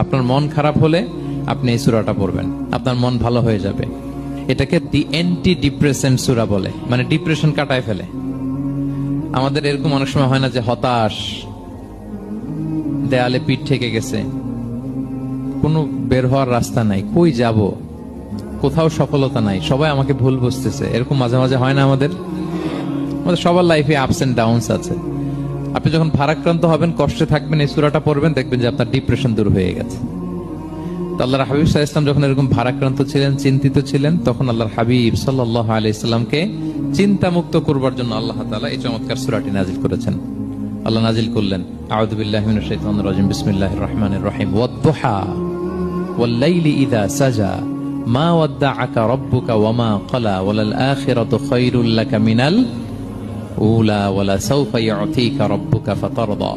আপনার মন খারাপ হলে আপনি এই সূরাটা পড়বেন, আপনার মন ভালো হয়ে যাবে। এটাকে দি অ্যান্টি ডিপ্রেসেন্ট সূরা বলে, মানে ডিপ্রেশন কাটায় ফেলে। আমাদের এরকম অনেক সময় হয় না যে হতাশ, দেয়ালে পিঠ ঠেকে গেছে, কোনো বের হওয়ার রাস্তা নাই, কই যাব, কোথাও সফলতা নাই, সবাই আমাকে ভুল বুঝতেছে, এরকম মাঝে মাঝে হয় না? আমাদের সবার লাইফে আপস এন্ড ডাউনস আছে। আপনি যখন ভারাক্রান্ত হবেন, কষ্টে থাকবেন, এই সূরাটা পড়বেন, দেখবেন যে আপনার ডিপ্রেশন দূর হয়ে গেছে। তো আল্লাহর হাবিব সাল্লাল্লাহু আলাইহি ওয়াসাল্লাম যখন এরকম ভারাক্রান্ত ছিলেন, চিন্তিত ছিলেন, তখন আল্লাহর হাবিব সাল্লাল্লাহু আলাইহি ওয়াসাল্লামকে চিন্তা মুক্ত করবার জন্য আল্লাহ তাআলা এই চমৎকার সূরাটি নাজিল করেছেন। আল্লাহ নাজিল করলেন, আউযু বিল্লাহি মিনাশ শাইতানির রাজিম, বিসমিল্লাহির রহমানির রহিম, ওয়াদ-দুহা ওয়াল-লাইলি ইযা সাজা মা ওয়াদ্দাআকা রাব্বুকা ওয়া মা ক্বালা ওয়ালাল আখিরাতু খায়রুল লাকা মিনাল উলা ওয়ালা সাওফা ইউতিকা রাব্বুকা ফাতারদা।